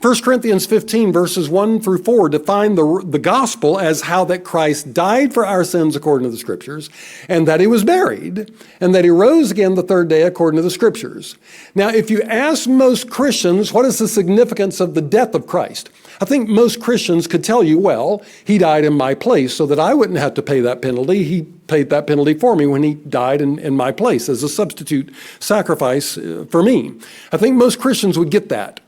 1 Corinthians 15 verses 1 through 4 define the gospel as how that Christ died for our sins according to the Scriptures, and that he was buried, and that he rose again the third day according to the Scriptures. Now, if you ask most Christians, what is the significance of the death of Christ? I think most Christians could tell you, well, he died in my place so that I wouldn't have to pay that penalty. He paid that penalty for me when he died in my place as a substitute sacrifice for me. I think most Christians would get that.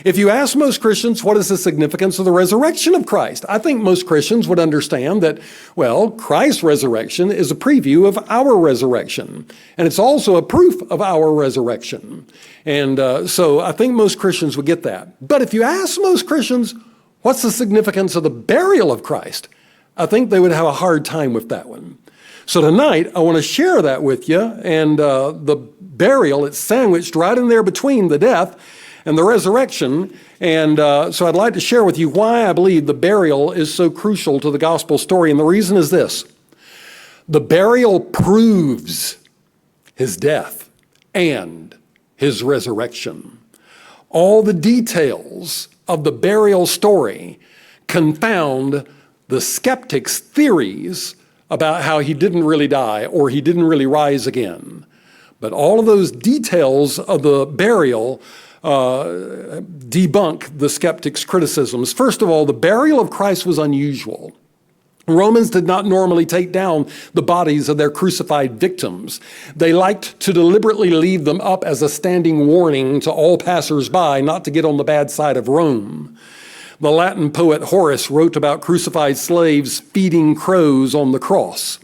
If you ask most Christians, what is the significance of the resurrection of Christ? I think most Christians would understand that, well, Christ's resurrection is a preview of our resurrection, and it's also a proof of our resurrection. And so I think most Christians would get that. But if you ask most Christians, what's the significance of the burial of Christ? I think they would have a hard time with that one. So tonight, I want to share that with you, and the burial, it's sandwiched right in there between the death and the resurrection. And so I'd like to share with you why I believe the burial is so crucial to the gospel story. And the reason is this: the burial proves his death and his resurrection. All the details of the burial story confound the skeptics' theories about how he didn't really die or he didn't really rise again. But all of those details of the burial debunk the skeptics' criticisms. First of all, the burial of Christ was unusual. Romans did not normally take down the bodies of their crucified victims. They liked to deliberately leave them up as a standing warning to all passers-by not to get on the bad side of Rome. The Latin poet Horace wrote about crucified slaves feeding crows on the cross.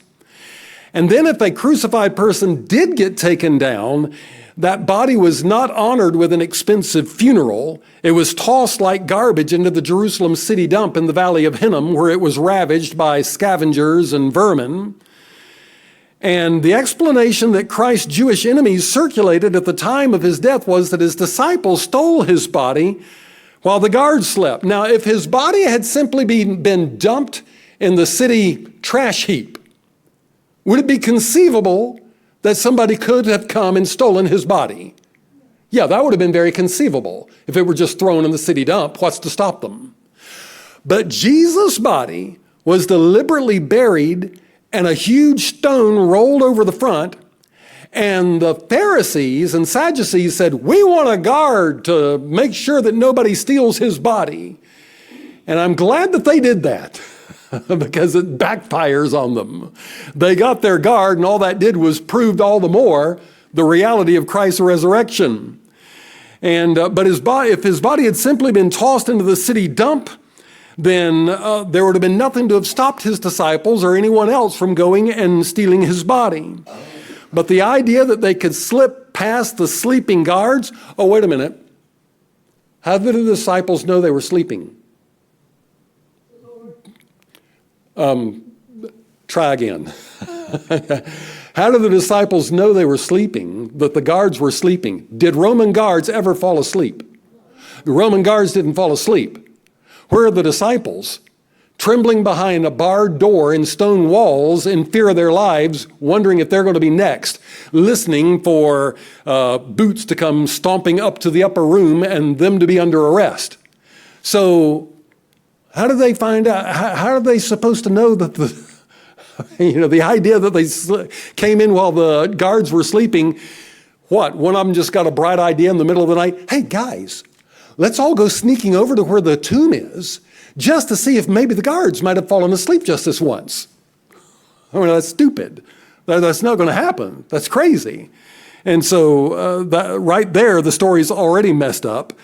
And then if a crucified person did get taken down, that body was not honored with an expensive funeral. It was tossed like garbage into the Jerusalem city dump in the Valley of Hinnom, where it was ravaged by scavengers and vermin. And the explanation that Christ's Jewish enemies circulated at the time of his death was that his disciples stole his body while the guards slept. Now, if his body had simply been dumped in the city trash heap, would it be conceivable that somebody could have come and stolen his body? Yeah, that would have been very conceivable. If it were just thrown in the city dump, what's to stop them? But Jesus' body was deliberately buried and a huge stone rolled over the front. And the Pharisees and Sadducees said, we want a guard to make sure that nobody steals his body. And I'm glad that they did that. Because it backfires on them. They got their guard, and all that did was proved all the more the reality of Christ's resurrection. And but if his body had simply been tossed into the city dump, then there would have been nothing to have stopped his disciples or anyone else from going and stealing his body. But the idea that they could slip past the sleeping guards, oh, wait a minute. How did the disciples know they were sleeping? Try again. How did the disciples know they were sleeping, that the guards were sleeping? Did Roman guards ever fall asleep? The Roman guards didn't fall asleep. Where are the disciples? Trembling behind a barred door and stone walls in fear of their lives, wondering if they're going to be next, listening for boots to come stomping up to the upper room and them to be under arrest. So how did they find out? How are they supposed to know that the idea that they came in while the guards were sleeping? What? One of them just got a bright idea in the middle of the night. Hey, guys, let's all go sneaking over to where the tomb is just to see if maybe the guards might have fallen asleep just this once. I mean, that's stupid. That's not going to happen. That's crazy. And so right there, the story's already messed up.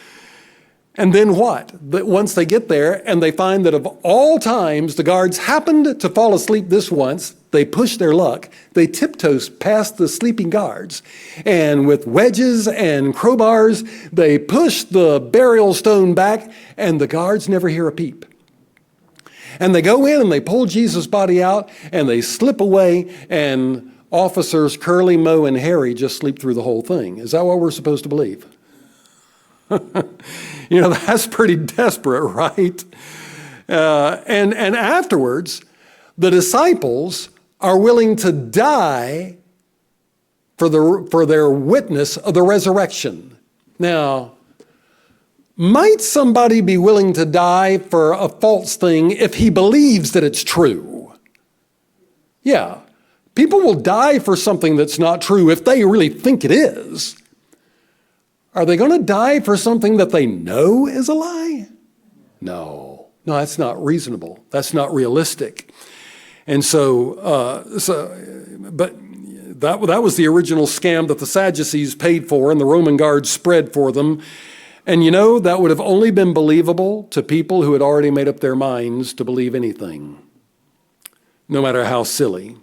And then what? Once they get there and they find that of all times, the guards happened to fall asleep this once, they push their luck, they tiptoe past the sleeping guards, and with wedges and crowbars, they push the burial stone back, and the guards never hear a peep. And they go in and they pull Jesus' body out, and they slip away, and officers Curly, Moe, and Harry just sleep through the whole thing. Is that what we're supposed to believe? That's pretty desperate, right? And afterwards, the disciples are willing to die for their witness of the resurrection. Now, Might somebody be willing to die for a false thing if he believes that it's true? Yeah. People will die for something that's not true if they really think it is. Are they going to die for something that they know is a lie? No, that's not reasonable. That's not realistic. And but that was the original scam that the Sadducees paid for and the Roman guards spread for them. And that would have only been believable to people who had already made up their minds to believe anything, no matter how silly.